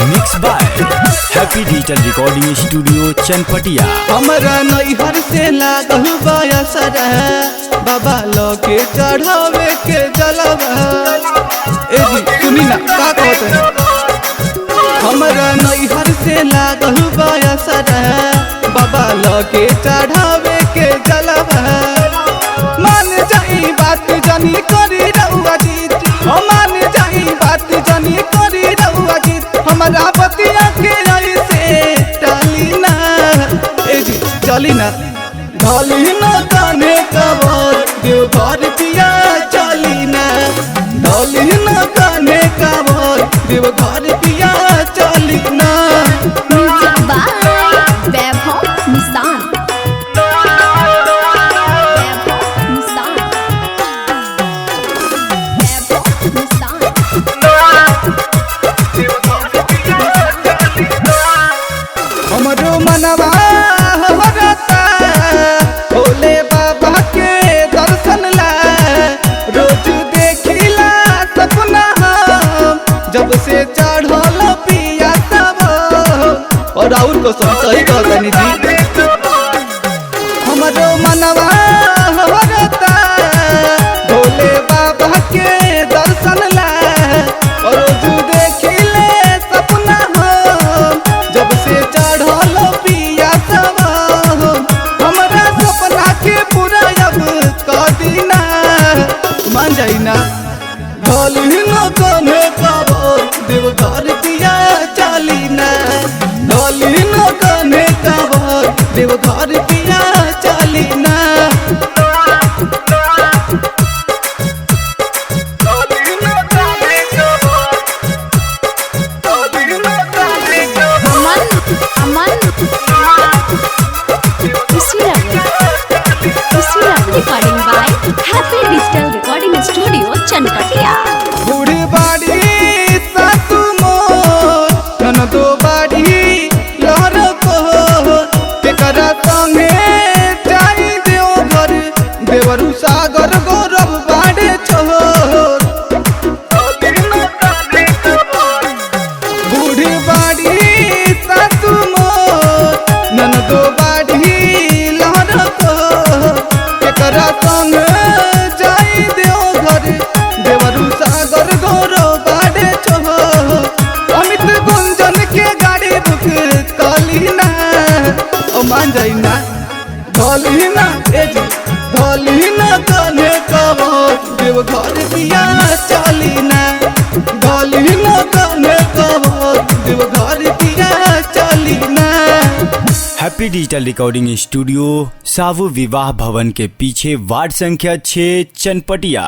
Mix by happy digital recording studio Chanpatia. हमरा नैहर से लागल बयसर बाबा लोके चढ़ावे के जलवा। ए जी सुनी ना का कहते हैं। हमरा नैहर से लागल बयसर बाबा लोके चढ़ावे के जलवा। मान जाई बात जानी करी रहुआ जी, मान जाई बात जानी करी रहुआ जी। हमरा बतिया के ऐसे टाली ना, ए जी चली ना ढाली ना काने कबर देवघर पिया चली ना। ढाली ना काने कबर देवघर पिया चली ना। हमरो मनवा होरता भोले बाबा के दर्शन ला। रोज देखिला सपना हम जब से चढ़ल पिया तब। और राहुल को सही कहतनी जी। हमरो मनवा होरता भोले बाबा के दर्शन ला। रोज देखिले सपना हम जब से चढ़ल पिया तब। हमरा सपना के पूरा अब कर दीना, मान जाई ना। ढोली न कने कबर देवघर पिया चली ना। ढोली न कने कबर देवघर पिया चली ना। Recording by Happy Digital Recording Studio Chanpatia. बूढ़ी बाड़ी सासू मोर ननदो बाड़ी लहर को तेकरा संगे जाई देवघर देवरू सागर गौरव बाड़े छोर। बूढ़ी बाड़ी सासू मोर ननदो बाड़ी लहर को तेकरा संग जाई देवघर देवरू सागर गौरव बाड़े छोर। अमित गुंजन के गाड़ी बुक कली ना, ओ मान जाई ना। ढोली ना ए जी ढोली ना कने कबर देवघर पिया चली ना। ढोली ना कने कबर देवघर पिया चली ना। हैप्पी डिजिटल रिकॉर्डिंग स्टूडियो सावु विवाह भवन के पीछे वार्ड संख्या 6 चनपटिया।